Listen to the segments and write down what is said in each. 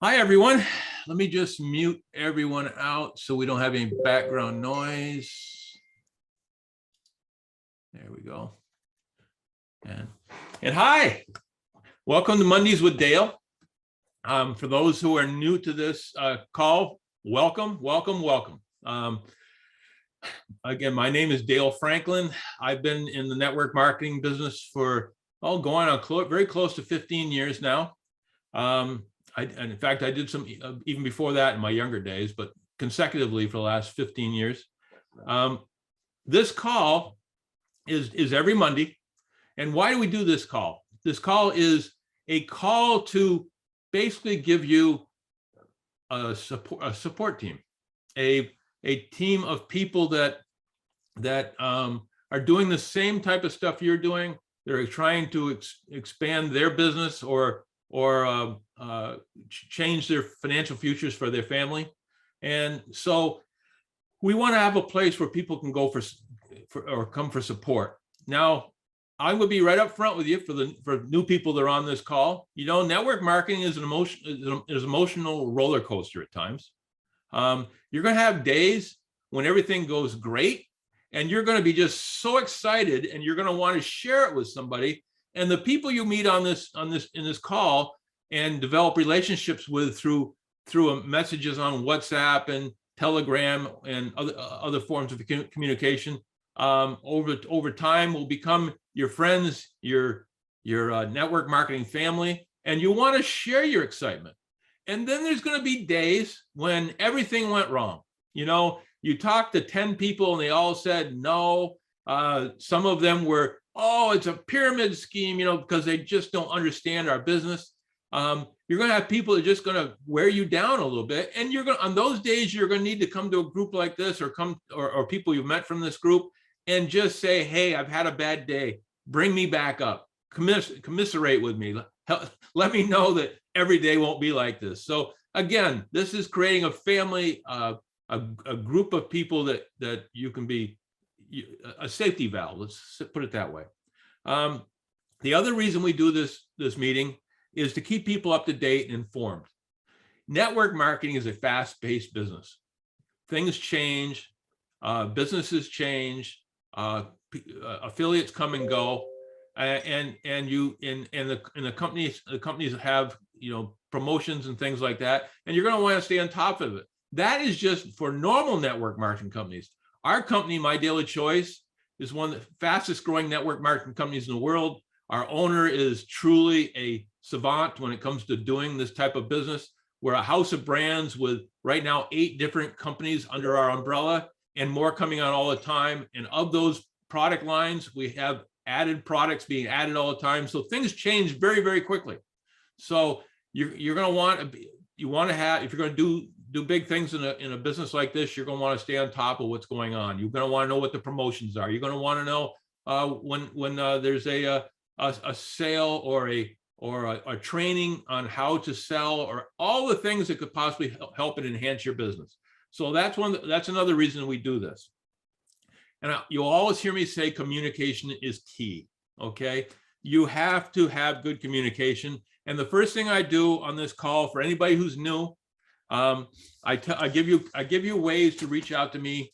Hi, everyone. Let me just mute everyone out so we don't have any background noise. There we go. And hi, welcome to Mondays with Dale. For those who are new to this call, welcome. Again, my name is Dale Franklin. I've been in the network marketing business for, going on very close to 15 years now. And in fact, I did some even before that in my younger days, but consecutively for the last 15 years. This call is every Monday. And why do we do this call? This call is a call to basically give you a support team, a team of people that are doing the same type of stuff you're doing. They're trying to expand their business or change their financial futures for their family. And so we want to have a place where people can go for or come for support. Now, I would be right up front with you for new people that are on this call. You know, network marketing is an emotional roller coaster at times. You're going to have days when everything goes great, and you're going to be just so excited, and you're going to want to share it with somebody. And the people you meet in this call and develop relationships with through messages on WhatsApp and Telegram and other forms of communication over time will become your friends, your network marketing family, and you want to share your excitement. And then there's going to be days when everything went wrong. You know, you talked to 10 people and they all said no. Some of them were, oh, it's a pyramid scheme, you know, because they just don't understand our business. You're going to have people that are just going to wear you down a little bit. And you're going to, on those days, you're going to need to come to a group like this or people you've met from this group and just say, hey, I've had a bad day. Bring me back up. Commiserate with me. Let me know that every day won't be like this. So again, this is creating a family, a group of people that you can be a safety valve. Let's put it that way. The other reason we do this meeting is to keep people up to date and informed. Network marketing is a fast-paced business. Things change, businesses change, affiliates come and go, and the companies have, you know, promotions and things like that, and you're going to want to stay on top of it. That is just for normal network marketing companies. Our company, My Daily Choice, is one of the fastest growing network marketing companies in the world. Our owner is truly a savant when it comes to doing this type of business. We're a house of brands with right now 8 different companies under our umbrella and more coming on all the time. And of those product lines, we have added products being added all the time. So things change very, very quickly. So you're going to want to have, if you're going to do big things in a business like this, you're going to want to stay on top of what's going on. You're going to want to know what the promotions are. You're going to want to know when there's a sale or a training on how to sell, or all the things that could possibly help and enhance your business. So that's another reason we do this. And you'll always hear me say communication is key. Okay, you have to have good communication. And the first thing I do on this call for anybody who's new, I give you ways to reach out to me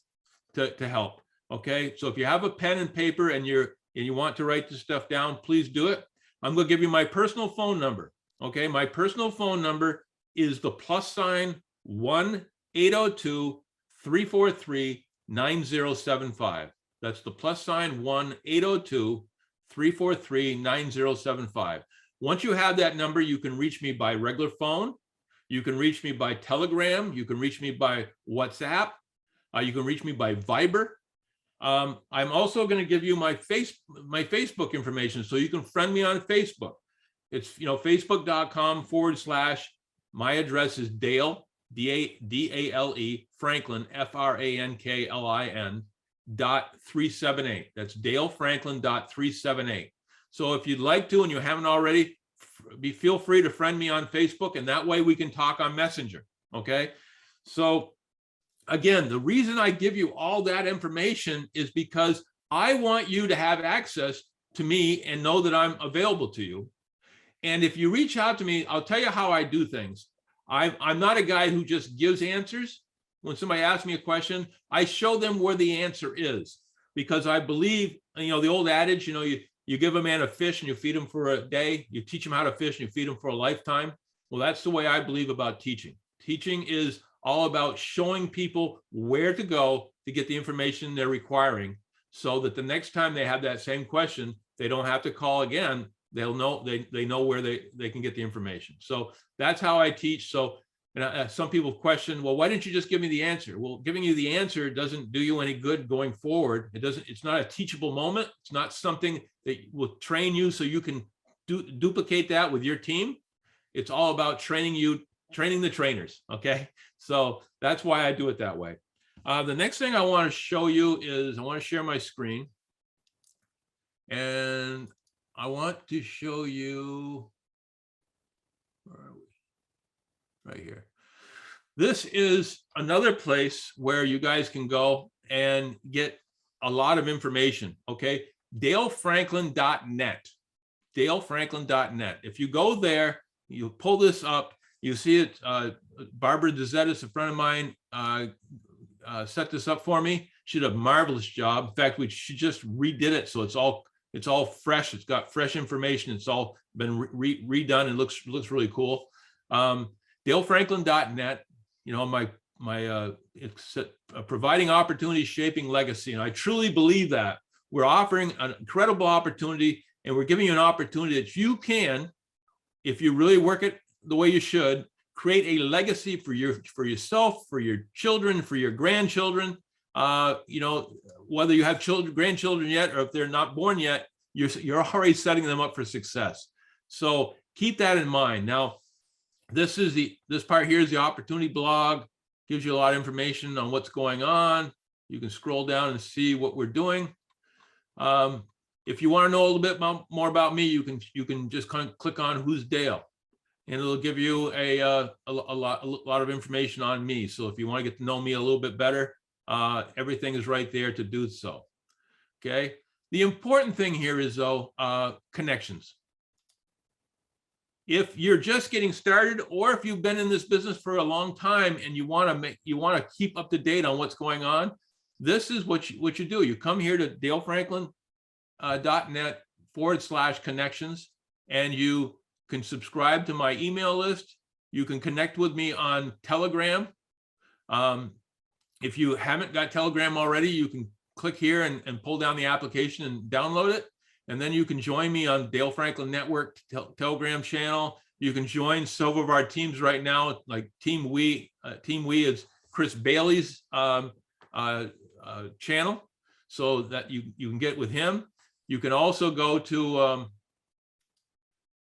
to help. Okay, so if you have a pen and paper and you want to write this stuff down, please do it. I'm going to give you my personal phone number. Okay, my personal phone number is the +1 802 343 9075. That's the +1 802 343 9075. Once you have that number, you can reach me by regular phone. You can reach me by Telegram. You can reach me by WhatsApp. You can reach me by Viber. I'm also going to give you my Facebook information, so you can friend me on Facebook. It's, you know, facebook.com/ my address is Dale, D-A-L-E, Franklin, Franklin .378. That's Dale Franklin .378. So if you'd like to, and you haven't already, feel free to friend me on Facebook, and that way we can talk on Messenger. Okay. So again, the reason I give you all that information is because I want you to have access to me and know that I'm available to you. And if you reach out to me, I'll tell you how I do things. I'm not a guy who just gives answers. When somebody asks me a question, I show them where the answer is, because I believe, the old adage, you give a man a fish and you feed him for a day, you teach him how to fish and you feed him for a lifetime. Well, that's the way I believe about teaching. Teaching is all about showing people where to go to get the information they're requiring, so that the next time they have that same question, they don't have to call again. They'll know, they know where they can get the information. So that's how I teach. So some people question, well, why didn't you just give me the answer? Well, giving you the answer doesn't do you any good going forward. It's not a teachable moment. It's not something that will train you so you can duplicate that with your team. It's all about training the trainers. Okay. So that's why I do it that way. The next thing I want to show you is, I want to share my screen, and I want to show you, where are we? Right here. This is another place where you guys can go and get a lot of information. Okay. DaleFranklin.net. DaleFranklin.net. If you go there, you pull this up, you see it. Barbara DeZettis, a friend of mine, set this up for me. She did a marvelous job. In fact, she just redid it, so it's all fresh. It's got fresh information. It's all been redone and looks really cool. DaleFranklin.net. It's providing opportunities, shaping legacy, and I truly believe that we're offering an incredible opportunity, and we're giving you an opportunity that you can, if you really work it the way you should, create a legacy for yourself, for your children, for your grandchildren. Whether you have grandchildren yet, or if they're not born yet, you're already setting them up for success. So keep that in mind. Now, this part here is the opportunity blog. Gives you a lot of information on what's going on. You can scroll down and see what we're doing. If you want to know a little bit more about me, you can just click on Who's Dale, and it'll give you a lot of information on me. So if you want to get to know me a little bit better, everything is right there to do so. Okay. The important thing here is, though, connections. If you're just getting started, or if you've been in this business for a long time and you want to keep up to date on what's going on, this is what you do. You come here to DaleFranklin.net/connections, and you can subscribe to my email list. You can connect with me on Telegram. If you haven't got Telegram already, you can click here and pull down the application and download it. And then you can join me on Dale Franklin Network Telegram channel. You can join several of our teams right now, like Team We. Team We is Chris Bailey's channel, so that you can get with him. You can also go to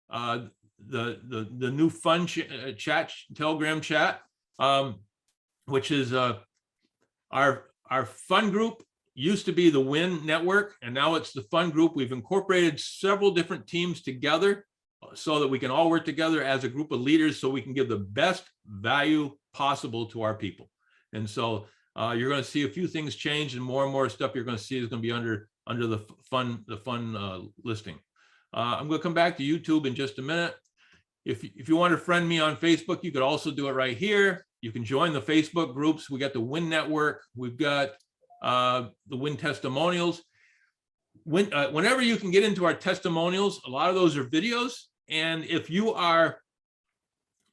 the new fun chat, Telegram chat, which is our fun group. Used to be the Win Network, and now it's the Fun Group. We've incorporated several different teams together so that we can all work together as a group of leaders, so we can give the best value possible to our people. And so you're going to see a few things change, and more stuff you're going to see is going to be under the fun listing. I'm going to come back to YouTube in just a minute. If you want to friend me on Facebook, you could also do it right here. You can join the Facebook groups. We got the Win Network. We've got the Win testimonials. Whenever you can get into our testimonials, a lot of those are videos. And if you are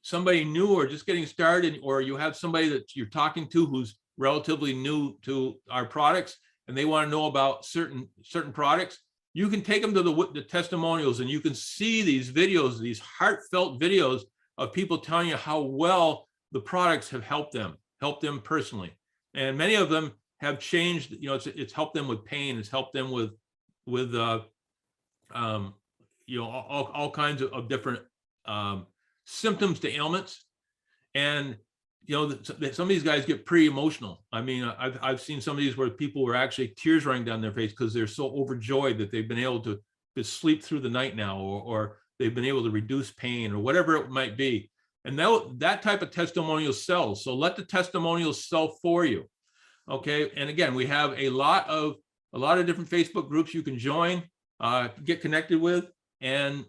somebody new or just getting started, or you have somebody that you're talking to who's relatively new to our products and they want to know about certain products, you can take them to the testimonials, and you can see these videos, these heartfelt videos of people telling you how well the products have helped them personally. And many of them have changed, it's helped them with pain. It's helped them with all kinds of different symptoms to ailments. And, some of these guys get pretty emotional. I mean, I've seen some of these where people were actually tears running down their face because they're so overjoyed that they've been able to sleep through the night now, or they've been able to reduce pain, or whatever it might be. And that type of testimonial sells. So let the testimonials sell for you. Okay. And again, we have a lot of different Facebook groups you can join, get connected with, and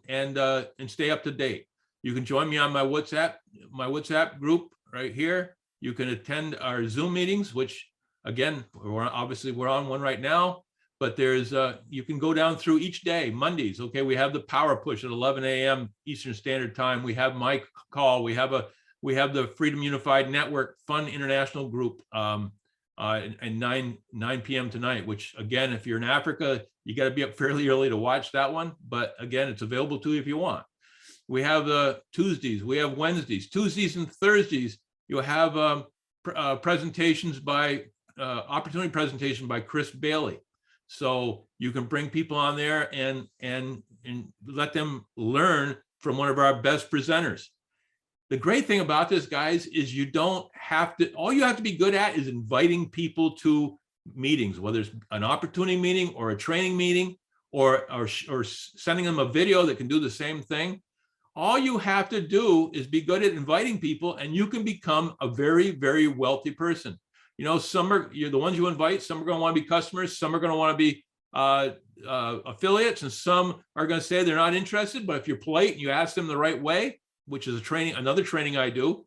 stay up to date. You can join me on my WhatsApp group right here. You can attend our Zoom meetings, which again, we're on one right now, but there's you can go down through each day. Mondays, okay, we have the power push at 11 a.m. Eastern Standard Time. We have my call. We have the Freedom Unified Network Fun International Group at 9 p.m. tonight, which again, if you're in Africa, you got to be up fairly early to watch that one. But again, it's available to you if you want. We have Tuesdays, we have Wednesdays, Tuesdays and Thursdays. You'll have presentations by opportunity presentation by Chris Bailey. So you can bring people on there and let them learn from one of our best presenters. The great thing about this, guys, is you don't have to, all you have to be good at is inviting people to meetings, whether it's an opportunity meeting or a training meeting or sending them a video that can do the same thing. All you have to do is be good at inviting people, and you can become a very, very wealthy person. You know, you're the ones you invite, some are going to want to be customers, some are going to want to be affiliates, and some are going to say they're not interested. But if you're polite and you ask them the right way, which is another training I do,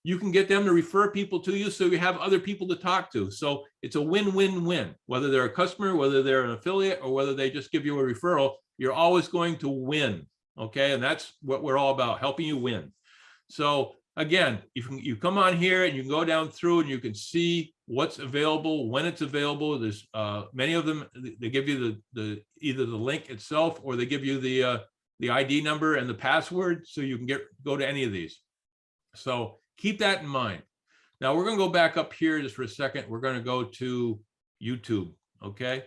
you can get them to refer people to you, so you have other people to talk to. So it's a win-win-win. Whether they're a customer, whether they're an affiliate, or whether they just give you a referral, you're always going to win. Okay, and that's what we're all about, helping you win. So again, you come on here and you can go down through and you can see what's available, when it's available. There's many of them, they give you either the link itself, or they give you the ID number and the password, so you can go to any of these. So keep that in mind. Now we're going to go back up here just for a second. We're going to go to YouTube. Okay.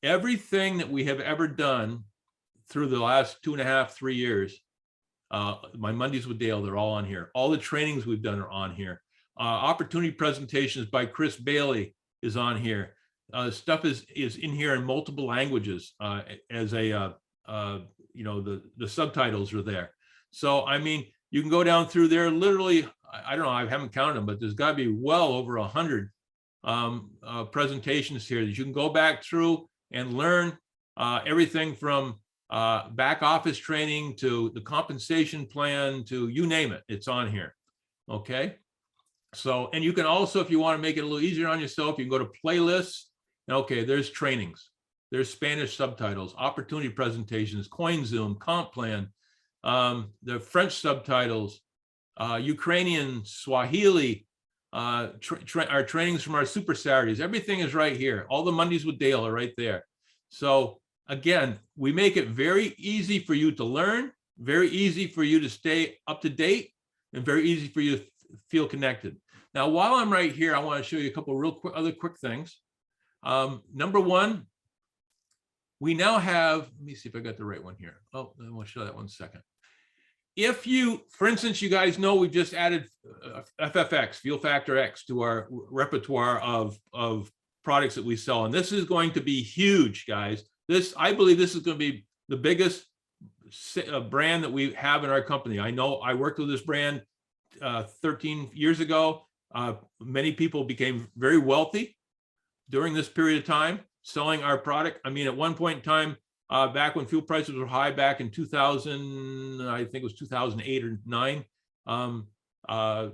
Everything that we have ever done through the last 2.5, 3 years, my Mondays with Dale, they're all on here. All the trainings we've done are on here. Opportunity presentations by Chris Bailey is on here. Stuff is in here in multiple languages as a, you know, the subtitles are there. So, I mean, you can go down through there, literally, I don't know, I haven't counted them, but there's got to be well over 100 presentations here that you can go back through and learn everything from back office training to the compensation plan to you name it, it's on here. Okay. So, and you can also, if you want to make it a little easier on yourself, you can go to playlists. Okay, there's trainings, there's Spanish subtitles, opportunity presentations, CoinZoom, comp plan, the French subtitles, Ukrainian, Swahili, our trainings from our Super Saturdays. Everything is right here. All the Mondays with Dale are right there. So again, we make it very easy for you to learn, very easy for you to stay up to date, and very easy for you to feel connected. Now, while I'm right here, I want to show you a couple real quick things. Number one, we now have, let me see if I got the right one here. Oh, I want to show that 1 second. If you, for instance, you guys know we've just added FFX, Fuel Factor X, to our repertoire of products that we sell. And this is going to be huge, guys. I believe this is going to be the biggest brand that we have in our company. I know I worked with this brand 13 years ago. Many people became very wealthy during this period of time selling our product. I mean, at one point in time, back when fuel prices were high, back in 2000, I think it was 2008 or 9,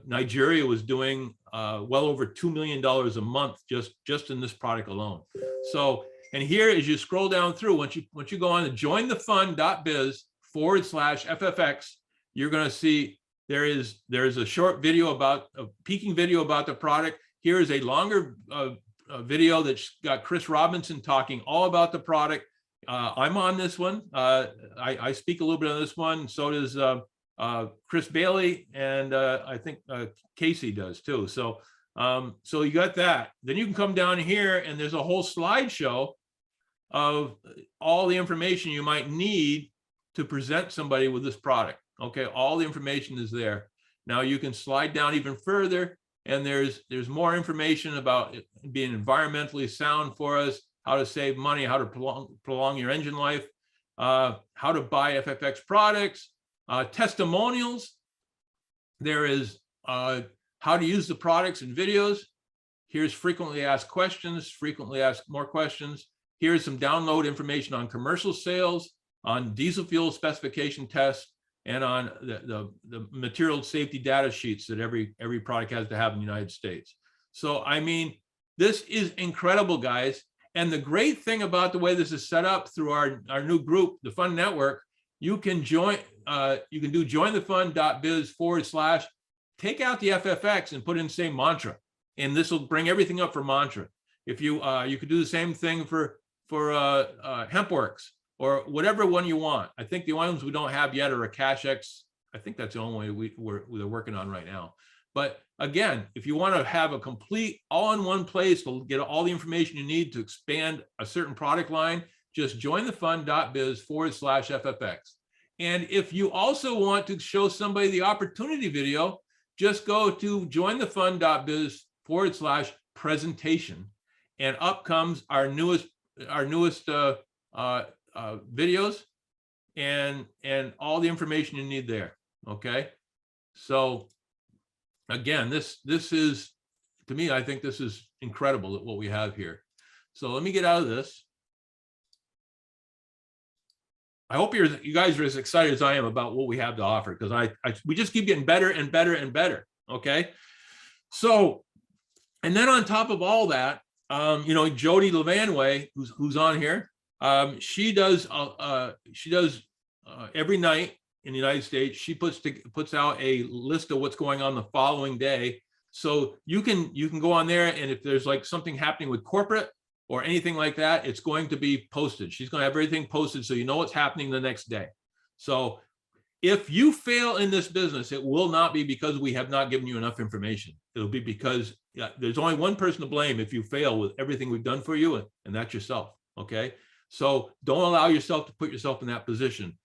Nigeria was doing well over $2 million a month just in this product alone. So, and here, as you scroll down through, once you go on to jointhefund.biz/FFX, you're going to see there is a short video a peeking video about the product. Here is a longer video that's got Chris Robinson talking all about the product. I'm on this one. I speak a little bit on this one. So does Chris Bailey, and I think Casey does too. So you got that. Then you can come down here, and there's a whole slideshow of all the information you might need to present somebody with this product. Okay, all the information is there. Now you can slide down even further, and there's more information about it being environmentally sound for us, how to save money, how to prolong your engine life, how to buy FFX products, testimonials. There is how to use the products and videos. Here's frequently asked questions, frequently asked more questions. Here's some download information on commercial sales. on diesel fuel specification tests and on the material safety data sheets that every product has to have in the United States. So, I mean, this is incredible, guys. And the great thing about the way this is set up through our new group, the Fund Network, you can join, you can do jointhefund.biz/ take out the FFX and put in say mantra, and this will bring everything up for mantra. If you you could do the same thing for HempWorks or whatever one you want. I think the only ones we don't have yet are a CashX. I think that's the only way we're working on right now. But again, if you want to have a complete all-in-one place to get all the information you need to expand a certain product line, just jointhefund.biz/FFX. And if you also want to show somebody the opportunity video, just go to jointhefund.biz/presentation, and up comes our newest videos and all the information you need there. Okay, so again, this is, to me, I think this is incredible at what we have here. So let me get out of this. I hope you guys are as excited as I am about what we have to offer, because we just keep getting better and better and better. Okay, so, and then on top of all that, you know, Jody Levanway, who's on here, she does every night in the United States, she puts out a list of what's going on the following day. So you can go on there, and if there's like something happening with corporate or anything like that, it's going to be posted. She's going to have everything posted so you know what's happening the next day. So if you fail in this business, it will not be because we have not given you enough information. It'll be because there's only one person to blame if you fail with everything we've done for you, and that's yourself. Okay, so don't allow yourself to put yourself in that position.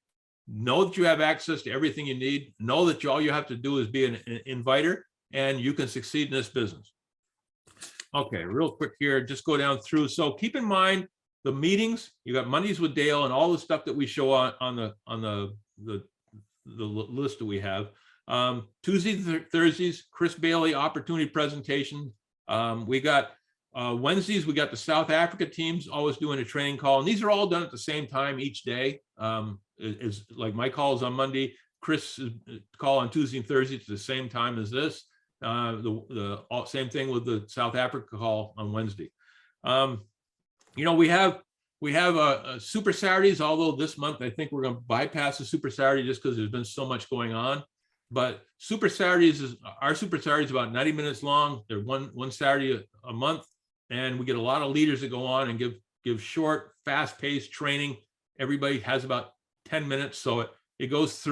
Know that you have access to everything you need. Know that all you have to do is be an inviter, and you can succeed in this business. Okay, real quick here, just go down through. So keep in mind the meetings. You got Mondays with Dale and all the stuff that we show on the list that we have. Tuesdays, Thursdays, Chris Bailey opportunity presentation. We got Wednesdays, we got the South Africa teams always doing a training call, and these are all done at the same time each day. Is like my call is on Monday, Chris' call on Tuesday and Thursday at the same time as this. The same thing with the South Africa call on Wednesday. You know, we have a Super Saturdays, although this month I think we're going to bypass the Super Saturday just because there's been so much going on. But Super Saturdays our Super Saturdays about 90 minutes long. They're one Saturday a month, and we get a lot of leaders that go on and give short, fast-paced training. Everybody has about 10 minutes, so it goes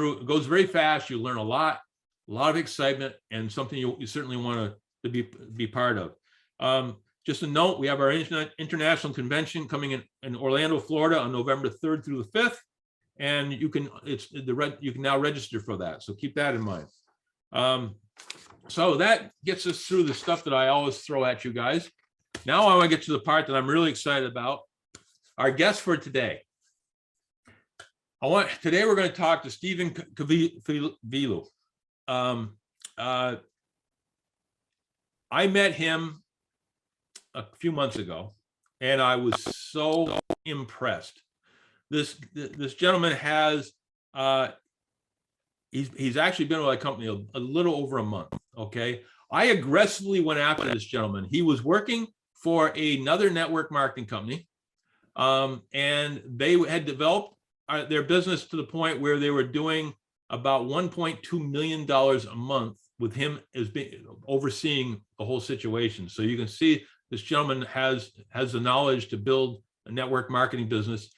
very fast. You learn a lot of excitement, and something you certainly want to be part of. Just a note, we have our international convention coming in Orlando, Florida on November 3rd through the 5th, and you can now register for that, so keep that in mind. So that gets us through the stuff that I always throw at you guys. Now I want to get to the part that I'm really excited about. Our guest for today. Today we're going to talk to Stevin Kavilu. I met him a few months ago, and I was so impressed. This gentleman has he's actually been with my company a little over a month. Okay, I aggressively went after this gentleman. He was working for another network marketing company, and they had developed their business to the point where they were doing about $1.2 million a month with him as overseeing the whole situation. So you can see this gentleman has the knowledge to build a network marketing business.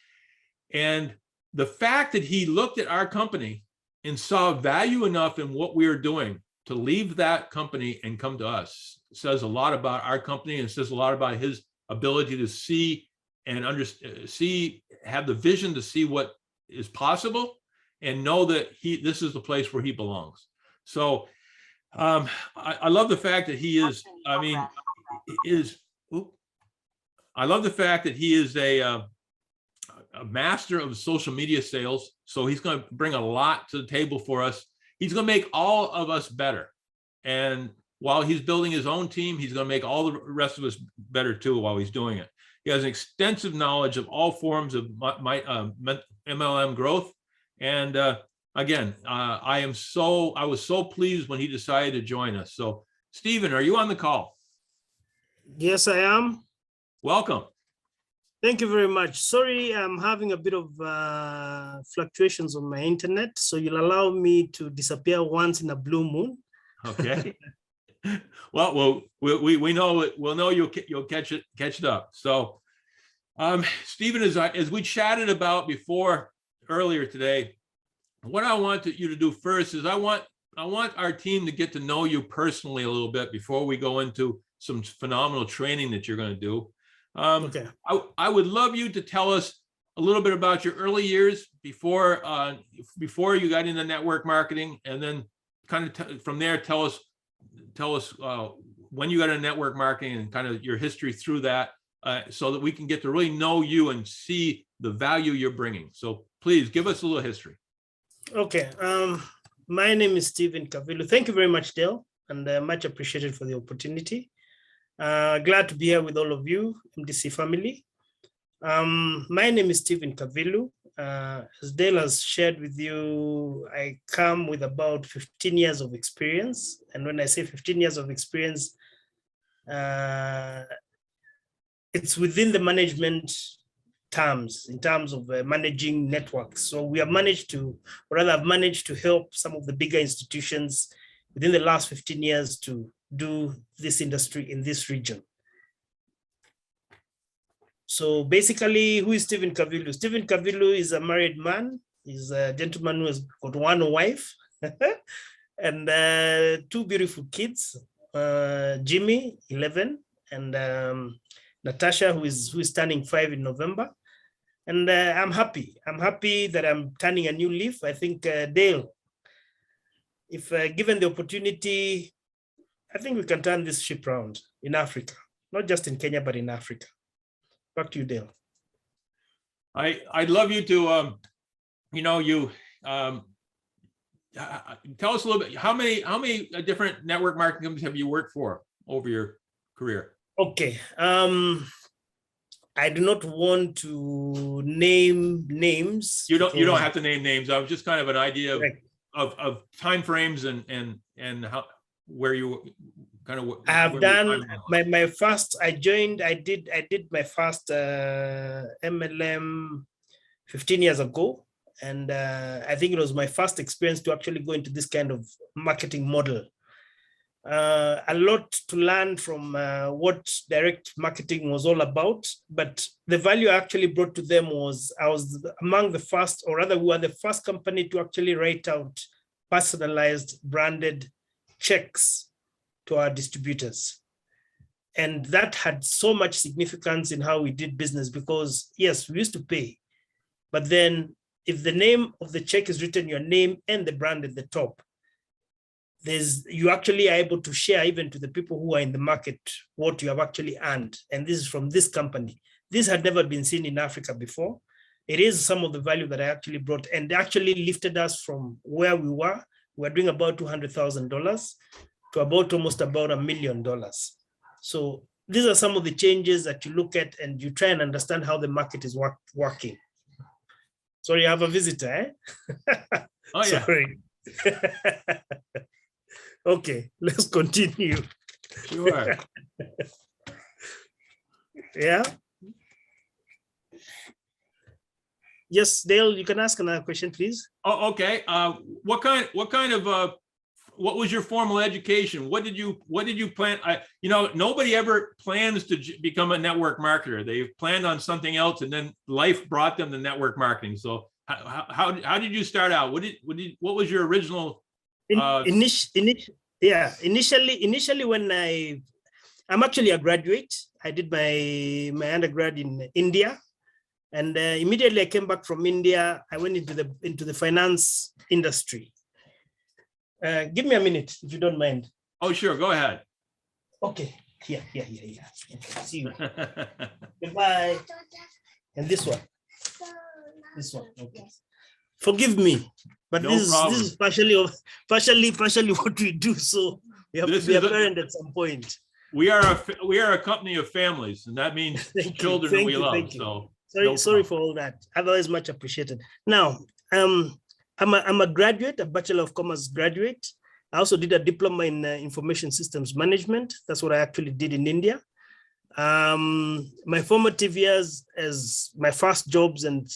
And the fact that he looked at our company and saw value enough in what we were doing to leave that company and come to us says a lot about our company, and says a lot about his ability to see and have the vision to see what is possible, and know that this is the place where he belongs. So I love the fact that he is, I love the fact that he is a master of social media sales. So he's going to bring a lot to the table for us. He's going to make all of us better. And while he's building his own team, he's going to make all the rest of us better too while he's doing it. He has an extensive knowledge of all forms of MLM growth. And again, I was so pleased when he decided to join us. So Stephen, are you on the call? Yes, I am. Welcome. Thank you very much. Sorry, I'm having a bit of fluctuations on my internet, so you'll allow me to disappear once in a blue moon. Okay. Well, we know it. We'll know you'll catch it up. So, Stephen, as we chatted about before earlier today, what I want you to do first is I want our team to get to know you personally a little bit before we go into some phenomenal training that you're going to do. Okay. I would love you to tell us a little bit about your early years before you got into network marketing, and then kind of from there tell us when you got into network marketing and kind of your history through that, so that we can get to really know you and see the value you're bringing. So please give us a little history. Okay. My name is Stevin Kavilu. Thank you very much, Dale, and much appreciated for the opportunity. Glad to be here with all of you, MDC family. My name is Stevin Kavilu. As Dale has shared with you, I come with about 15 years of experience. And when I say 15 years of experience, it's within the management terms, in terms of managing networks. So we have managed to, or rather I've managed to help some of the bigger institutions within the last 15 years to do this industry in this region. So basically, who is Stevin Kavilu? Stevin Kavilu is a married man. He's a gentleman who has got one wife and two beautiful kids, Jimmy, 11, and Natasha, who is turning 5 in November. And I'm happy. I'm happy that I'm turning a new leaf. I think, Dale, if given the opportunity, I think we can turn this ship around in Africa, not just in Kenya, but in Africa. Back to you, Dale. I'd love you to, tell us a little bit, how many different network marketing companies have you worked for over your career? Okay. I do not want to name names. You don't have to name names. I was just kind of an idea of timeframes and how, where you kind of. I have done my first. I did my first MLM 15 years ago, and I think it was my first experience to actually go into this kind of marketing model. A lot to learn from what direct marketing was all about, but the value I actually brought to them was I was among the first, or rather we were the first company to actually write out personalized branded checks to our distributors. And that had so much significance in how we did business, because yes, we used to pay, but then if the name of the check is written, your name and the brand at the top, you actually are able to share even to the people who are in the market what you have actually earned. And this is from this company. This had never been seen in Africa before. It is some of the value that I actually brought, and actually lifted us from where we were. We were doing about $200,000 to almost about $1 million. So these are some of the changes that you look at and you try and understand how the market is working. Sorry, I have a visitor, eh? Oh, yeah. Sorry. Okay, let's continue. Sure. Yeah. Yes, Dale, you can ask another question, please. Oh, okay. What was your formal education? What did you plan? Nobody ever plans to become a network marketer. They've planned on something else, and then life brought them to network marketing. So how did you start out? What was your original? Initially, when I'm actually a graduate, I did my undergrad in India, and immediately I came back from India. I went into the finance industry. Give me a minute if you don't mind. Oh, sure, go ahead. Okay, yeah. See you. Goodbye. And this one. Okay. Forgive me, but no this is partially what we do. So we have to be a parent at some point. we are a company of families, and that means children that we love. So sorry for all that. Otherwise, much appreciated. Now, I'm a graduate, a Bachelor of Commerce graduate. I also did a diploma in information systems management. That's what I actually did in India. My formative years as my first jobs and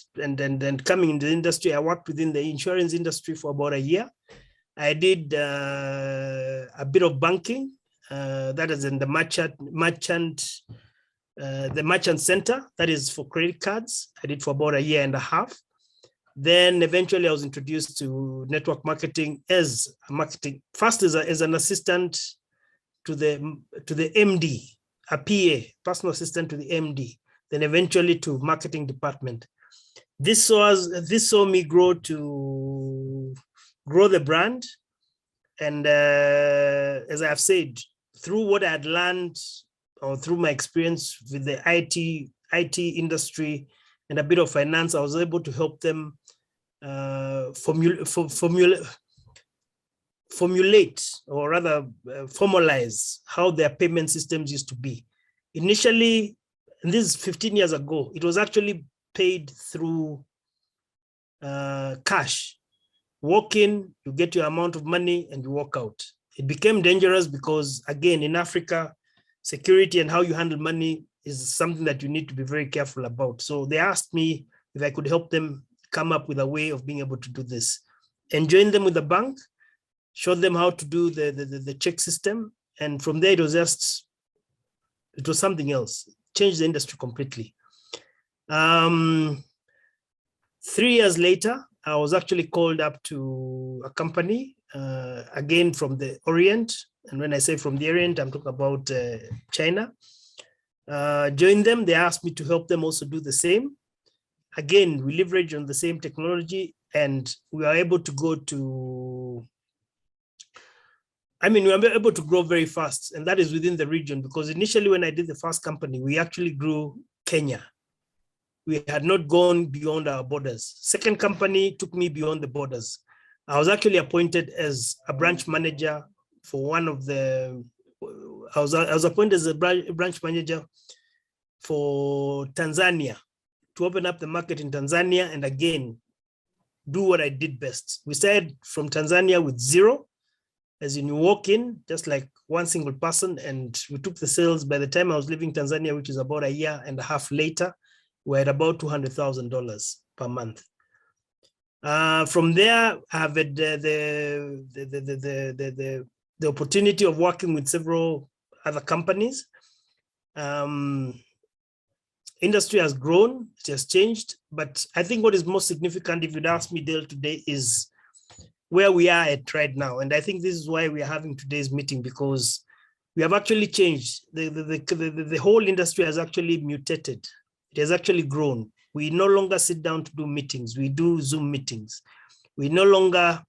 coming in the industry, I worked within the insurance industry for about a year. I did a bit of banking, that is in the merchant center, that is for credit cards. I did for about a year and a half. Then eventually I was introduced to network marketing as a marketing, first as an assistant to the MD, a PA, personal assistant to the MD, then eventually to marketing department. This saw me grow the brand. And as I have said, through what I had learned or through my experience with the IT industry and a bit of finance, I was able to help them formulate or rather formalize how their payment systems used to be. Initially, and this is 15 years ago, it was actually paid through cash. Walk in, you get your amount of money and you walk out. It became dangerous because, again, in Africa, security and how you handle money is something that you need to be very careful about. So they asked me if I could help them come up with a way of being able to do this and join them with the bank, show them how to do the check system. And from there, it was something else, changed the industry completely. 3 years later, I was actually called up to a company, again, from the Orient. And when I say from the Orient, I'm talking about China. Joined them, they asked me to help them also do the same. Again, we leverage on the same technology and we are able to we were able to grow very fast, and that is within the region, because initially when I did the first company, we actually grew Kenya. We had not gone beyond our borders. Second company took me beyond the borders. I was actually appointed as a branch manager for I was appointed as a branch manager for Tanzania, to open up the market in Tanzania and again, do what I did best. We started from Tanzania with zero, as in you walk in, just like one single person, and we took the sales. By the time I was leaving Tanzania, which is about a year and a half later, we're at about $200,000 per month. From there, I have had the opportunity of working with several other companies. Industry has grown, it has changed, but I think what is most significant, if you'd ask me, Dale, today, is where we are at right now. And I think this is why we are having today's meeting, because we have actually changed. The whole industry has actually mutated. It has actually grown. We no longer sit down to do meetings. We do Zoom meetings. We no longer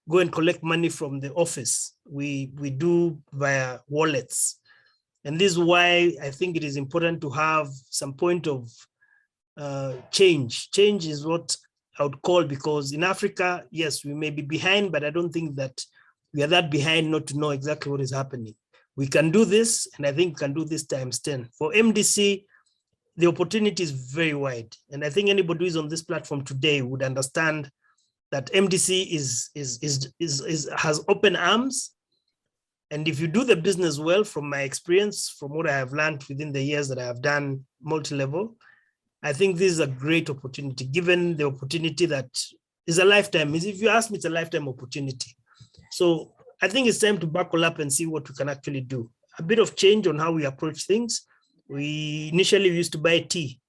go and collect money from the office. We do via wallets. And this is why I think it is important to have some point of change. Change is what I would call, because in Africa, yes, we may be behind, but I don't think that we are that behind not to know exactly what is happening. We can do this, and I think we can do this times 10. For MDC, the opportunity is very wide. And I think anybody who is on this platform today would understand that MDC has open arms. And if you do the business well, from my experience, from what I have learned within the years that I have done multi-level, I think this is a great opportunity, given the opportunity that is a lifetime. If you ask me, it's a lifetime opportunity. So I think it's time to buckle up and see what we can actually do. A bit of change on how we approach things. We initially used to buy tea.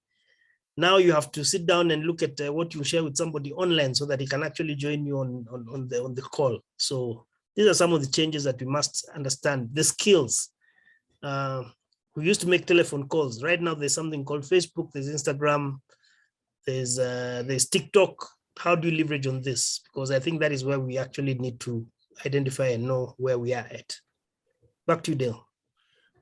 Now you have to sit down and look at what you share with somebody online so that he can actually join you on the call. So these are some of the changes that we must understand. The skills. We used to make telephone calls. Right now, there's something called Facebook, there's Instagram, there's TikTok. How do you leverage on this? Because I think that is where we actually need to identify and know where we are at. Back to you, Dale.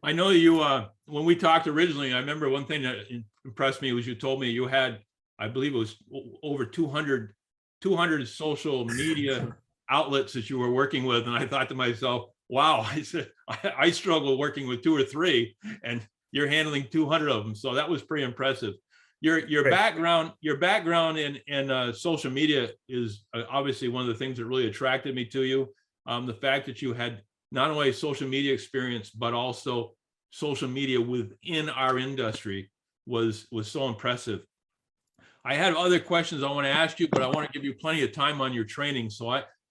I know you, when we talked originally, I remember one thing that impressed me was you told me you had, I believe it was over 200 social media outlets that you were working with. And I thought to myself, wow, I said, I struggle working with 2 or 3, and you're handling 200 of them. So that was pretty impressive. Your Right. background in social media is obviously one of the things that really attracted me to you. The fact that you had not only social media experience, but also social media within our industry was so impressive. I had other questions I want to ask you, but I want to give you plenty of time on your training. So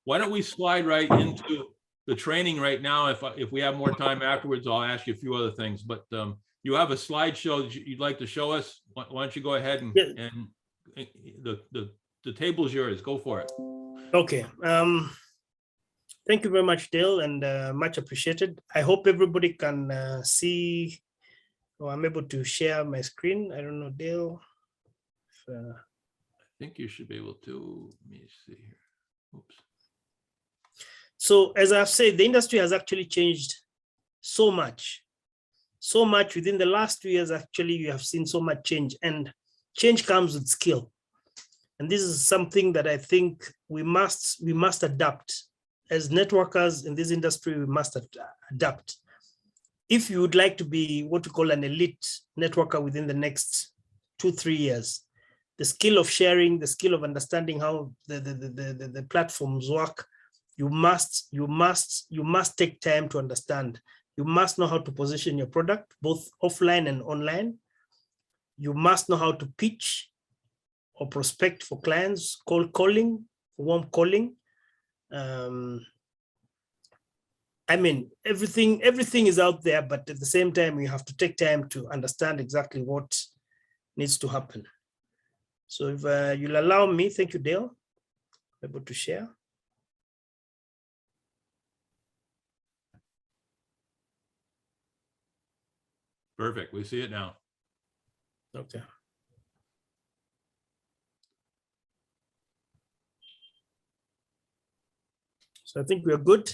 why don't we slide right into the training right now? If we have more time afterwards, I'll ask you a few other things. But you have a slideshow that you'd like to show us. Why don't you go ahead and the table is yours. Go for it. Okay. Thank you very much, Dale, and much appreciated. I hope everybody can see, or I'm able to share my screen. I don't know, Dale. I think you should be able to. Let me see here. Oops. So as I've said, the industry has actually changed so much within the last 2 years. Actually, you have seen so much change, and change comes with skill. And this is something that I think we must adapt. As networkers in this industry, we must adapt. If you would like to be what we call an elite networker within the next 2-3 years, the skill of sharing, the skill of understanding how the platforms work, you must take time to understand. You must know how to position your product, both offline and online. You must know how to pitch or prospect for clients, cold calling, warm calling. I mean, everything is out there, but at the same time, you have to take time to understand exactly what needs to happen. So if you'll allow me, thank you, Dale, I'm able to share. Perfect. We see it now. Okay. So I think we are good.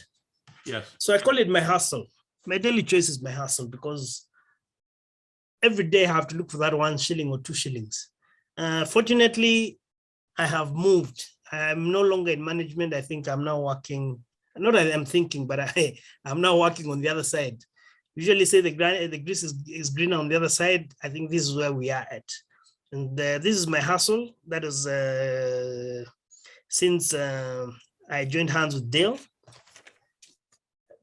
Yes. So I call it my hustle. My daily choice is my hustle, because every day I have to look for that 1 shilling or 2 shillings. Fortunately, I have moved. I'm no longer in management. I think I'm now working, not that I'm thinking, but I'm now working on the other side. Usually say the grass is greener on the other side. I think this is where we are at. And this is my hustle. That is since I joined hands with Dale.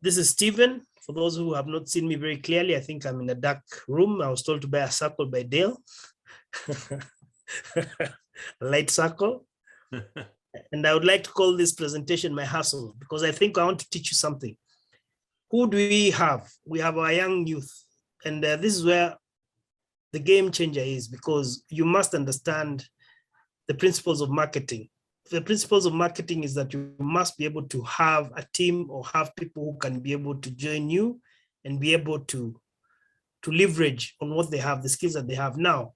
This is Stephen. For those who have not seen me very clearly, I think I'm in a dark room. I was told to buy a circle by Dale. Light circle. And I would like to call this presentation my hustle, because I think I want to teach you something. Who do we have? We have our young youth. And this is where the game changer is, because you must understand the principles of marketing. The principles of marketing is that you must be able to have a team or have people who can be able to join you and be able to leverage on what they have, the skills that they have now.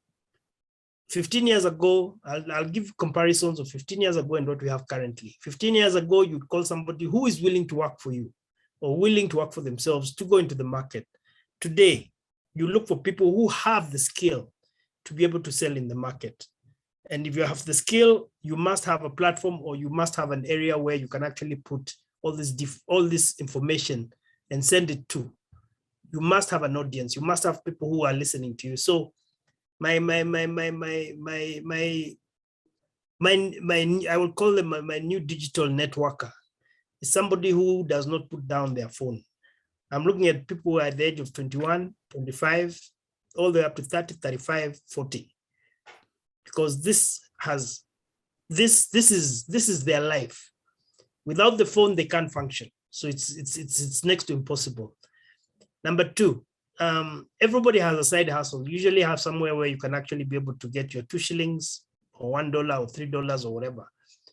15 years ago, I'll give comparisons of 15 years ago and what we have currently. 15 years ago, you'd call somebody who is willing to work for you or willing to work for themselves to go into the market. Today, you look for people who have the skill to be able to sell in the market. And if you have the skill, you must have a platform, or you must have an area where you can actually put all this information and send it to. You must have an audience. You must have people who are listening to you. So I would call them my new digital networker is somebody who does not put down their phone. I'm looking at people who are at the age of 21, 25, all the way up to 30, 35, 40. Because this is their life. Without the phone, they can't function. So it's next to impossible. Number 2, everybody has a side hustle. You usually have somewhere where you can actually be able to get your 2 shillings or $1 or $3 or whatever.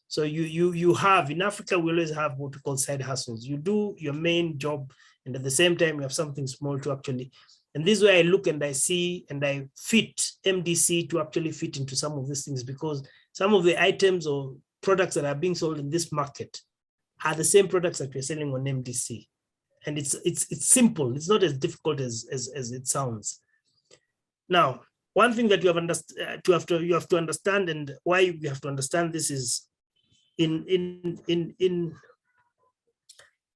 So you have, in Africa, we always have what we call side hustles. You do your main job, and at the same time, you have something small to actually. And this is where I look and I see and I fit MDC to actually fit into some of these things, because some of the items or products that are being sold in this market are the same products that we're selling on MDC. And it's simple. It's not as difficult as it sounds. Now, one thing that you have to understand, and why you have to understand this is in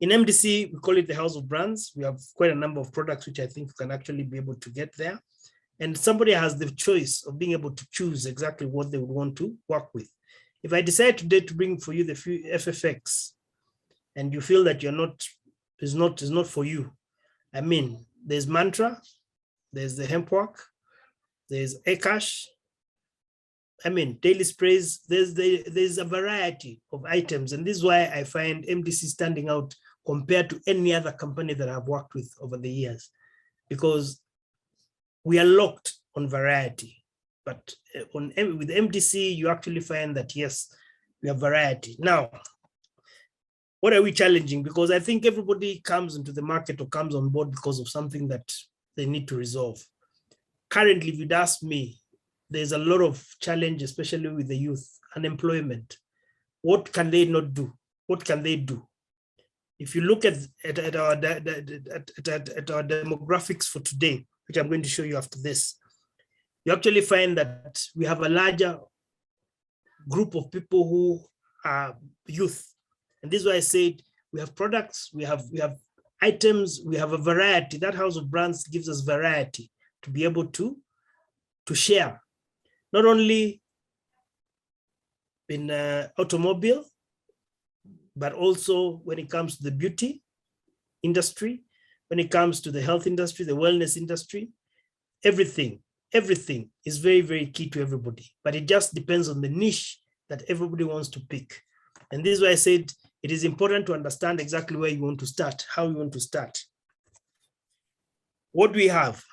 In MDC, we call it the House of Brands. We have quite a number of products which I think you can actually be able to get there. And somebody has the choice of being able to choose exactly what they would want to work with. If I decide today to bring for you the FFX, and you feel that is not for you, I mean, there's Mantra, there's the hemp work, there's Akash, I mean, daily sprays, there's a variety of items. And this is why I find MDC standing out compared to any other company that I've worked with over the years, because we are locked on variety. But with MDC, you actually find that, yes, we have variety. Now, what are we challenging? Because I think everybody comes into the market or comes on board because of something that they need to resolve. Currently, if you'd ask me, there's a lot of challenge, especially with the youth, unemployment. What can they not do? What can they do? If you look at our demographics for today, which I'm going to show you after this, you actually find that we have a larger group of people who are youth. And this is why I said we have products, we have items, we have a variety. That House of Brands gives us variety to be able to share, not only in automobile, but also when it comes to the beauty industry, when it comes to the health industry, the wellness industry, everything is very, very key to everybody. But it just depends on the niche that everybody wants to pick. And this is why I said it is important to understand exactly where you want to start, how you want to start. What do we have?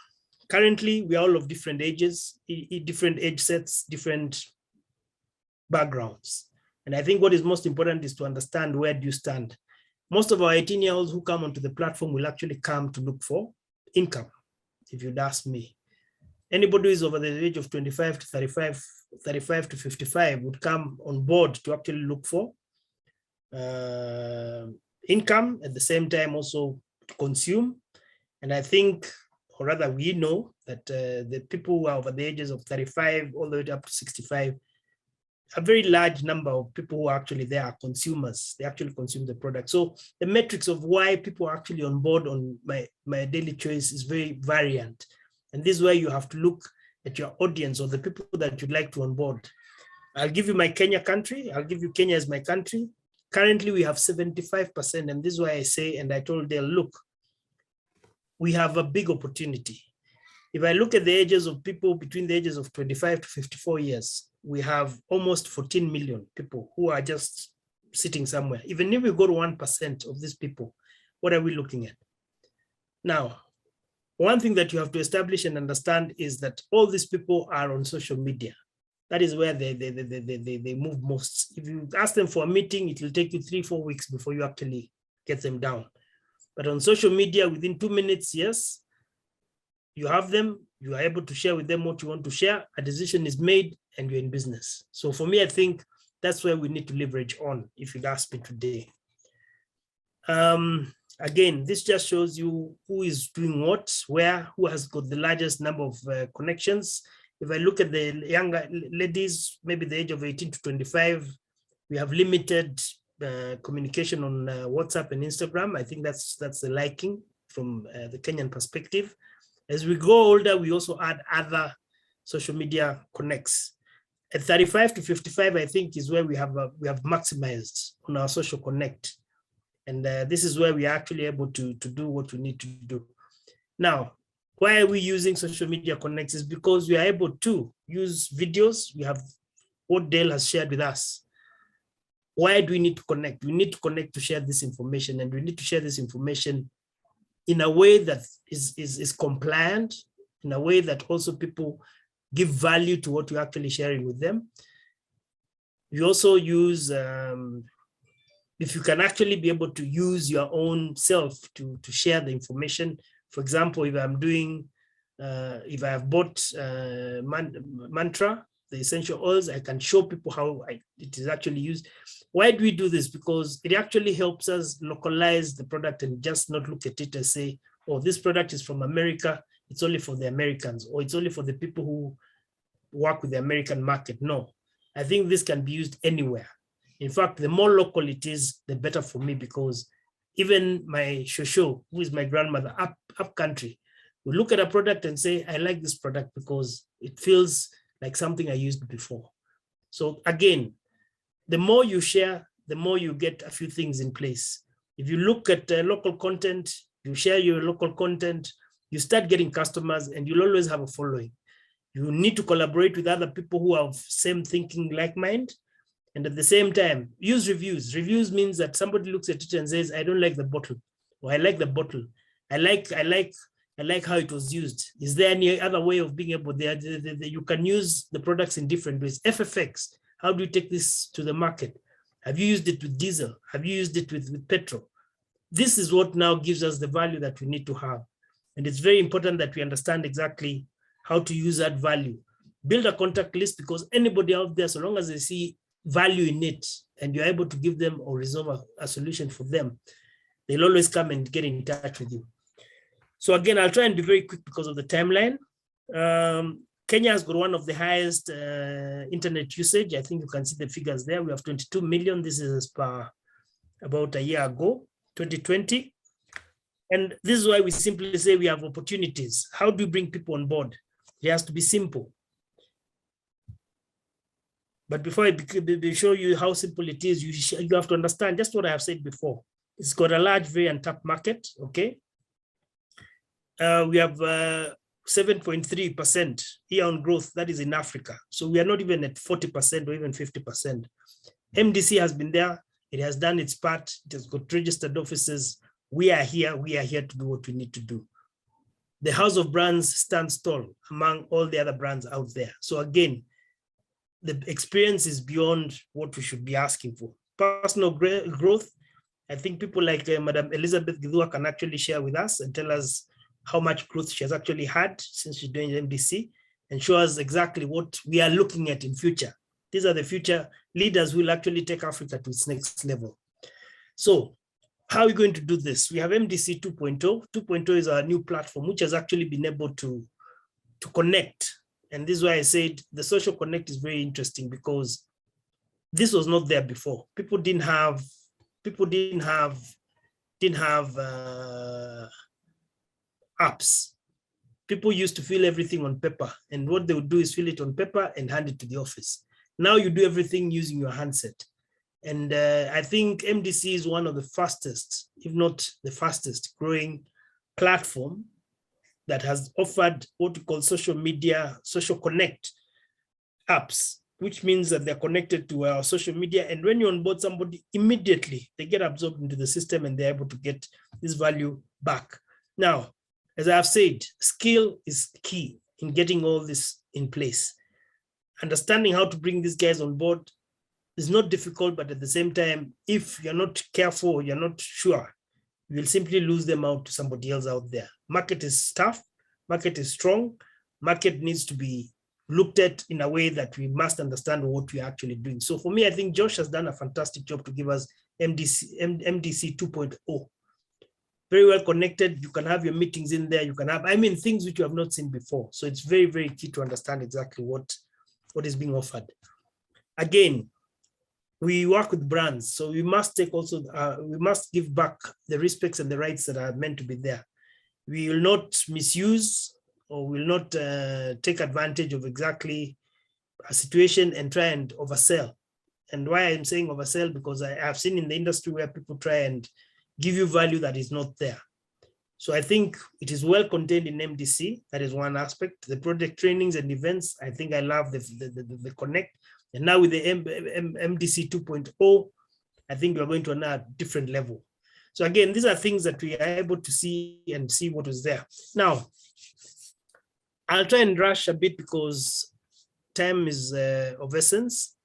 Currently, we are all of different ages, different age sets, different backgrounds. And I think what is most important is to understand where do you stand. Most of our 18-year-olds who come onto the platform will actually come to look for income, if you'd ask me. Anybody who is over the age of 25 to 35, 35 to 55 would come on board to actually look for income, at the same time also to consume. And I think, or rather we know that the people who are over the ages of 35 all the way up to 65, a very large number of people who are actually there are consumers. They actually consume the product. So the metrics of why people are actually on board on my daily choice is very variant. And this is where you have to look at your audience or the people that you'd like to onboard. I'll give you my Kenya country. I'll give you Kenya as my country. Currently, we have 75%. And this is why I say, and I told Dale, look, we have a big opportunity. If I look at the ages of people between the ages of 25 to 54 years, we have almost 14 million people who are just sitting somewhere. Even if we go to 1% of these people, what are we looking at? Now, one thing that you have to establish and understand is that all these people are on social media. That is where they move most. If you ask them for a meeting, it will take you 3-4 weeks before you actually get them down. But on social media, within 2 minutes, yes, you have them, you are able to share with them what you want to share, a decision is made, and you're in business. So for me, I think that's where we need to leverage on, if you'd ask me today. Again, this just shows you who is doing what, where, who has got the largest number of connections. If I look at the younger ladies, maybe the age of 18 to 25, we have limited communication on WhatsApp and Instagram. I think that's the liking from the Kenyan perspective. As we grow older, we also add other social media connects. At 35 to 55, I think is where we have maximized on our social connect. And this is where we are actually able to do what we need to do. Now, why are we using social media connects? Is because we are able to use videos. We have what Dale has shared with us. Why do we need to connect? We need to connect to share this information, and we need to share this information in a way that is compliant, in a way that also people give value to what you're actually sharing with them. We also use, if you can actually be able to use your own self to share the information. For example, if I'm doing, if I have bought Mantra, the essential oils, I can show people how it is actually used. Why do we do this? Because it actually helps us localize the product and just not look at it and say, oh, this product is from America, it's only for the Americans, or it's only for the people who work with the American market. No, I think this can be used anywhere. In fact, the more local it is, the better for me, because even my shosho, who is my grandmother, up country, will look at a product and say, I like this product because it feels like something I used before. So again, the more you share, the more you get a few things in place. If you look at local content, you share your local content, you start getting customers, and you'll always have a following. You need to collaborate with other people who have same thinking, like mind. And at the same time, use reviews. Reviews means that somebody looks at it and says, I don't like the bottle, or I like the bottle. I like how it was used. Is there any other way of being able, you can use the products in different ways. FFX, how do you take this to the market? Have you used it with diesel? Have you used it with petrol? This is what now gives us the value that we need to have. And it's very important that we understand exactly how to use that value. Build a contact list, because anybody out there, so long as they see value in it and you're able to give them or resolve a solution for them, they'll always come and get in touch with you. So again, I'll try and be very quick because of the timeline. Kenya has got one of the highest internet usage. I think you can see the figures there. We have 22 million. This is as per about a year ago, 2020. And this is why we simply say we have opportunities. How do you bring people on board? It has to be simple. But before I show you how simple it is, you have to understand just what I have said before. It's got a large, very untapped market, okay? We have 7.3% year-on growth, that is in Africa. So we are not even at 40% or even 50%. MDC has been there, it has done its part, it has got registered offices. We are here to do what we need to do. The house of brands stands tall among all the other brands out there. So again, the experience is beyond what we should be asking for. Personal growth, I think people like Madam Elizabeth Gidua can actually share with us and tell us how much growth she has actually had since she's doing MDC, and show us exactly what we are looking at in future. These are the future leaders who will actually take Africa to its next level. So how are we going to do this? We have MDC 2.0. 2.0 is our new platform, which has actually been able to connect. And this is why I said the social connect is very interesting, because this was not there before. People didn't have apps. People used to fill everything on paper, and what they would do is fill it on paper and hand it to the office. Now you do everything using your handset. And I think MDC is one of the fastest, if not the fastest growing platform that has offered what we call social media, social connect apps, which means that they're connected to our social media. And when you onboard somebody, immediately they get absorbed into the system and they're able to get this value back. Now, as I have said, skill is key in getting all this in place. Understanding how to bring these guys on board is not difficult, but at the same time, if you're not careful, you're not sure, you'll simply lose them out to somebody else out there. Market is tough, market is strong, market needs to be looked at in a way that we must understand what we're actually doing. So for me, I think Josh has done a fantastic job to give us MDC 2.0. Very well connected. You can have your meetings in there. You can have, things which you have not seen before. So it's very, very key to understand exactly what is being offered. Again, we work with brands, so we must take also, we must give back the respects and the rights that are meant to be there. We will not misuse or will not take advantage of exactly a situation and try and oversell. And why I'm saying oversell, because I have seen in the industry where people try and give you value that is not there. So I think it is well contained in MDC. That is one aspect. The project trainings and events, I think I love the connect. And now with the MDC 2.0, I think we're going to another different level. So again, these are things that we are able to see and see what is there. Now, I'll try and rush a bit because time is of essence.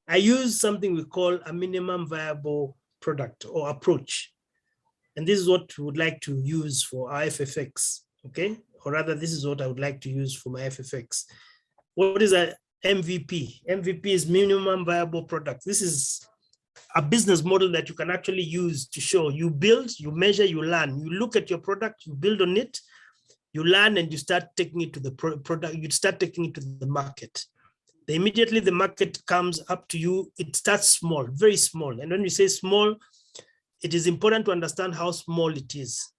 I use something we call a minimum viable product or approach. And this is what we would like to use for our FFX, okay? Or rather, this is what I would like to use for my FFX. What is a MVP? MVP is minimum viable product. This is a business model that you can actually use to show you build, you measure, you learn. You look at your product, you build on it, you learn, and you start taking it to the product, you start taking it to the market. Immediately the market comes up to you, it starts small, very small. And when we say small, it is important to understand how small it is.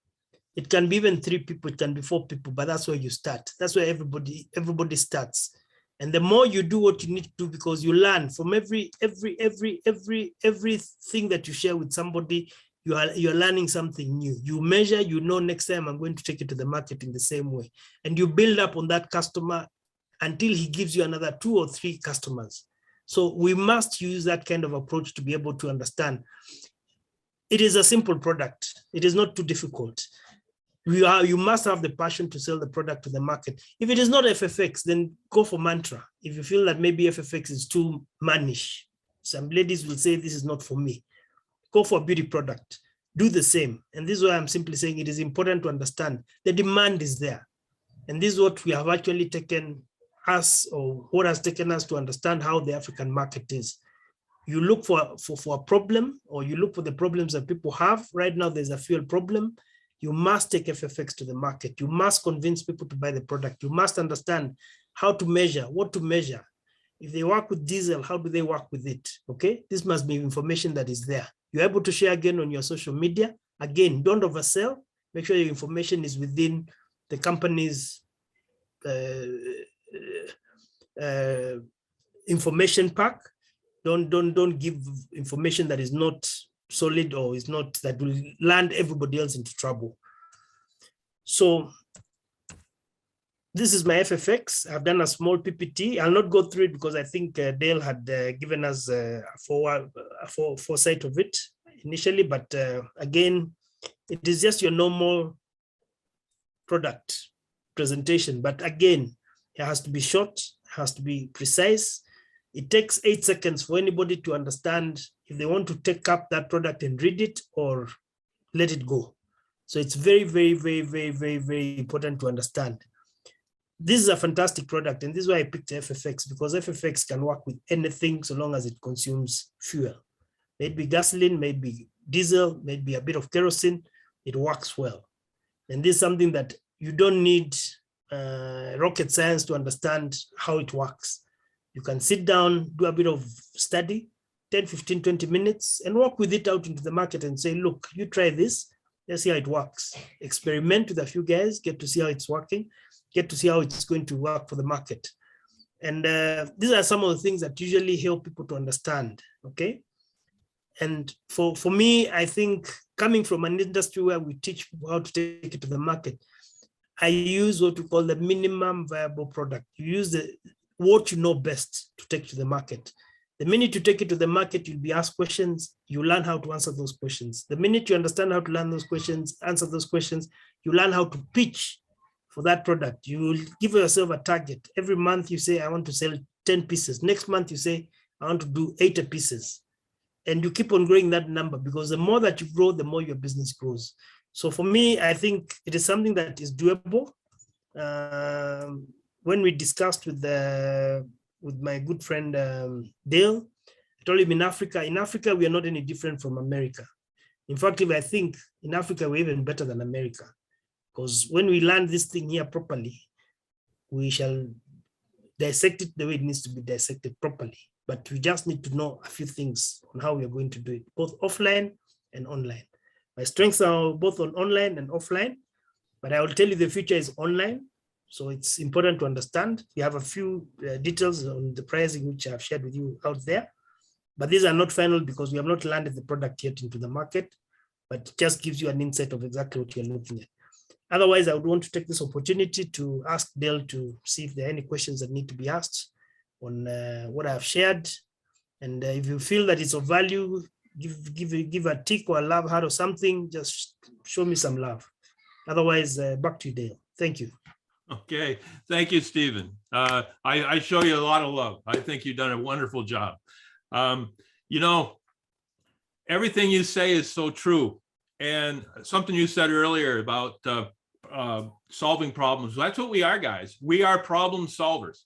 It can be even 3 people, it can be 4 people, but that's where you start. That's where everybody starts. And the more you do what you need to do, because you learn from everything that you share with somebody, you're learning something new. You measure, you know, next time I'm going to take it to the market in the same way. And you build up on that customer until he gives you another 2 or 3 customers. So we must use that kind of approach to be able to understand. It is a simple product. It is not too difficult. You must have the passion to sell the product to the market. If it is not FFX, then go for Mantra. If you feel that maybe FFX is too mannish, some ladies will say this is not for me. Go for a beauty product. Do the same. And this is why I'm simply saying it is important to understand the demand is there. And this is what we have actually taken us, or what has taken us to understand how the African market is. You look for a problem, or you look for the problems that people have. Right now, there's a fuel problem. You must take FFX to the market. You must convince people to buy the product. You must understand how to measure, what to measure. If they work with diesel, how do they work with it? Okay, this must be information that is there. You're able to share again on your social media. Again, don't oversell. Make sure your information is within the company's information pack. Don't give information that is not solid, or is not, that will land everybody else into trouble. So this is my FFX. I've done a small PPT. I'll not go through it because I think Dale had given us a foresight of it initially, but again, it is just your normal product presentation. But again, it has to be short, has to be precise. It takes 8 seconds for anybody to understand if they want to take up that product and read it or let it go. So it's very, very, very, very, very, very important to understand. This is a fantastic product, and this is why I picked FFX, because FFX can work with anything so long as it consumes fuel. Maybe gasoline, maybe diesel, maybe a bit of kerosene, it works well. And this is something that you don't need rocket science to understand how it works. You can sit down, do a bit of study, 10, 15, 20 minutes, and walk with it out into the market and say, look, you try this, let's see how it works. Experiment with a few guys, get to see how it's working, get to see how it's going to work for the market. And these are some of the things that usually help people to understand, okay? And for me, I think coming from an industry where we teach people how to take it to the market, I use what we call the minimum viable product. You use what you know best to take to the market. The minute you take it to the market, you'll be asked questions, you learn how to answer those questions. The minute you understand how to learn those questions, answer those questions, you learn how to pitch for that product. You will give yourself a target. Every month you say, I want to sell 10 pieces. Next month you say, I want to do 80 pieces. And you keep on growing that number, because the more that you grow, the more your business grows. So for me, I think it is something that is doable. When we discussed with my good friend Dale, I told him in Africa, we are not any different from America. In fact, I think in Africa, we're even better than America, because when we learn this thing here properly, we shall dissect it the way it needs to be dissected properly. But we just need to know a few things on how we are going to do it, both offline and online. My strengths are both on online and offline, but I will tell you the future is online. So it's important to understand. We have a few details on the pricing, which I've shared with you out there, but these are not final because we have not landed the product yet into the market, but it just gives you an insight of exactly what you're looking at. Otherwise, I would want to take this opportunity to ask Dale to see if there are any questions that need to be asked on what I've shared. And if you feel that it's of value, give a tick or a love heart or something, just show me some love. Otherwise, back to you, Dale. Thank you. Okay, thank you, Stephen. I show you a lot of love. I think you've done a wonderful job. You know, everything you say is so true. And something you said earlier about solving problems, that's what we are, guys. We are problem solvers.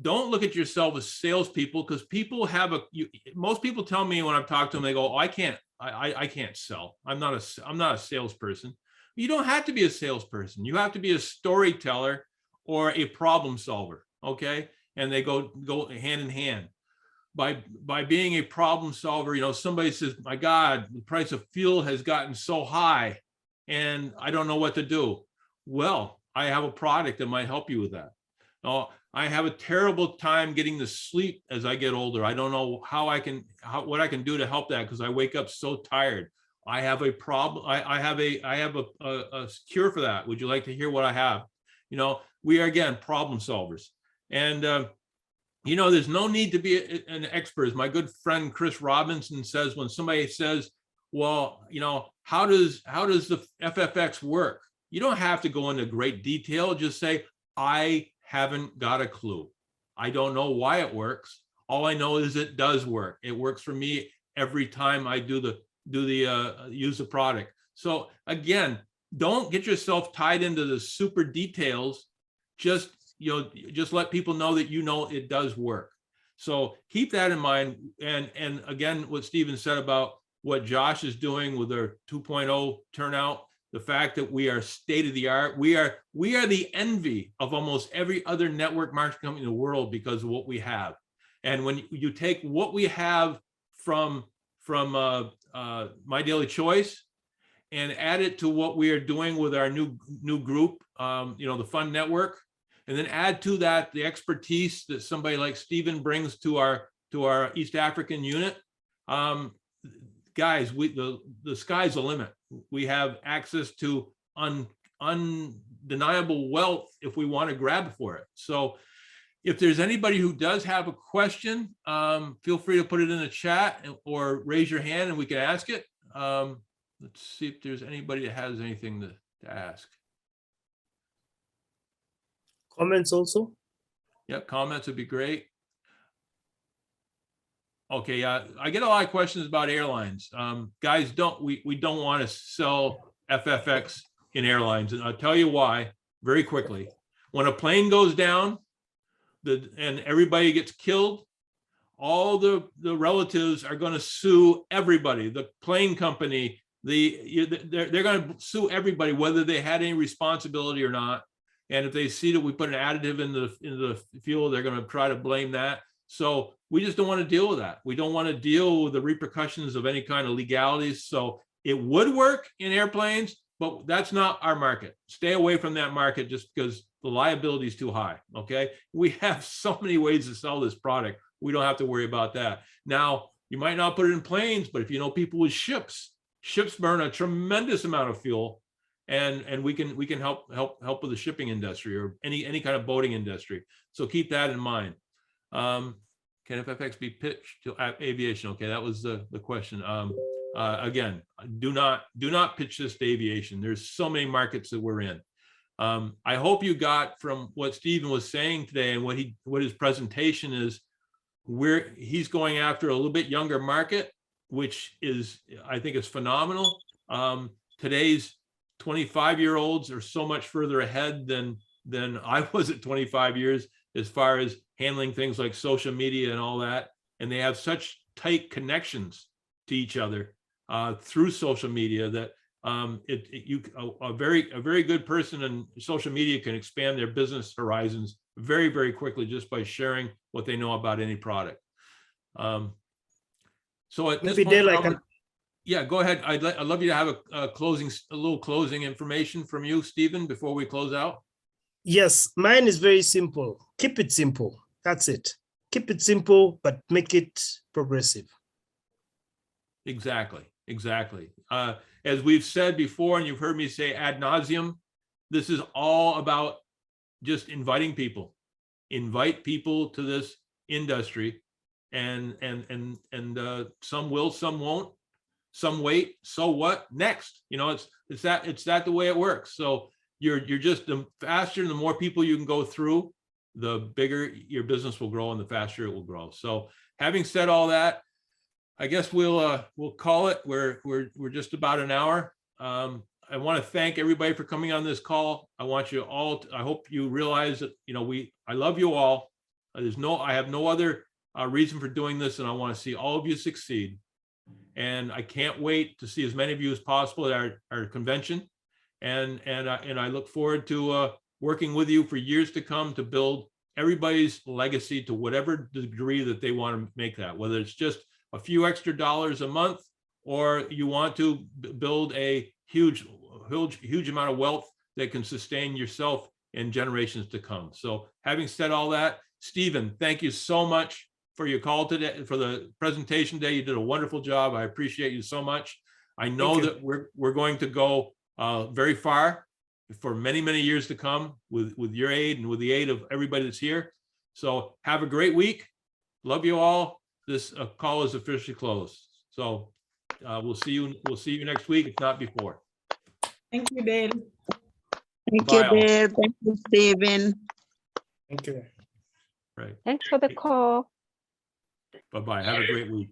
Don't look at yourself as salespeople, because people have most people tell me when I've talked to them, they go, oh, I can't sell. I'm not a salesperson. You don't have to be a salesperson. You have to be a storyteller or a problem solver. Okay. And they go hand in hand. by being a problem solver, somebody says, my God, the price of fuel has gotten so high and I don't know what to do. Well, I have a product that might help you with that. Oh, I have a terrible time getting to sleep as I get older. I don't know what I can do to help that because I wake up so tired. I have a problem. I have a cure for that. Would you like to hear what I have? We are, again, problem solvers. And there's no need to be an expert. As my good friend Chris Robinson says, when somebody says, well, how does the FFX work? You don't have to go into great detail. Just say, I haven't got a clue. I don't know why it works. All I know is it does work. It works for me every time I use the product. So again, don't get yourself tied into the super details. Just let people know that it does work. So keep that in mind. And again, what Stephen said about what Josh is doing with their 2.0 turnout, the fact that we are state of the art, we are the envy of almost every other network marketing company in the world because of what we have. And when you take what we have from My Daily Choice and add it to what we are doing with our new group, the Fund Network, and then add to that the expertise that somebody like Stephen brings to our East African unit, guys, the sky's the limit. We have access to undeniable wealth if we want to grab for it. So if there's anybody who does have a question, feel free to put it in the chat or raise your hand and we can ask it. Let's see if there's anybody that has anything to ask. Comments also? Yeah, comments would be great. Okay, I get a lot of questions about airlines. Guys, we don't want to sell FFX in airlines, and I'll tell you why very quickly. When a plane goes down, and everybody gets killed, all the relatives are going to sue everybody. The plane company, they're going to sue everybody, whether they had any responsibility or not. And if they see that we put an additive in the fuel, they're going to try to blame that. So we just don't want to deal with that. We don't want to deal with the repercussions of any kind of legalities. So it would work in airplanes, but that's not our market. Stay away from that market just because the liability is too high. Okay. We have so many ways to sell this product. We don't have to worry about that. Now, you might not put it in planes, but if you know people with ships burn a tremendous amount of fuel. And we can help with the shipping industry or any kind of boating industry. So keep that in mind. Can FFX be pitched to aviation? Okay, that was the question. Again, do not pitch this to aviation. There's so many markets that we're in. I hope you got from what Stephen was saying today and what his presentation is, where he's going after a little bit younger market, which is, I think, is phenomenal. Today's 25-year-olds are so much further ahead than I was at 25 years as far as handling things like social media and all that. And they have such tight connections to each other through social media that a very good person in social media can expand their business horizons very, very quickly just by sharing what they know about any product. So at this point, yeah, go ahead. I'd love you to have a little closing information from you, Stephen, before we close out. Yes, mine is very simple. Keep it simple. That's it. Keep it simple, but make it progressive. Exactly. As we've said before, and you've heard me say ad nauseum, this is all about just inviting people. Invite people to this industry, and some will, some won't. Some wait, so what? Next, it's that the way it works. So you're just, the faster and the more people you can go through, the bigger your business will grow and the faster it will grow. So having said all that, I guess we'll call it. We're just about an hour. I want to thank everybody for coming on this call. I want you all I hope you realize that I love you all. I have no other reason for doing this, and I want to see all of you succeed. And I can't wait to see as many of you as possible at our convention. And I look forward to working with you for years to come to build everybody's legacy to whatever degree that they want to make that, whether it's just a few extra dollars a month, or you want to build a huge amount of wealth that can sustain yourself and generations to come. So having said all that, Stephen, thank you so much for your call today, for the presentation today. You did a wonderful job. I appreciate you so much. I know that we're going to go very far for many, many years to come with your aid and with the aid of everybody that's here. So have a great week. Love you all. This call is officially closed. So we'll see you next week, if not before. Thank you, Dale. Thank Bye you, all. Dale. Thank you, Stephen. Thank you. Right. Thanks for the call. Bye-bye. Have a great week.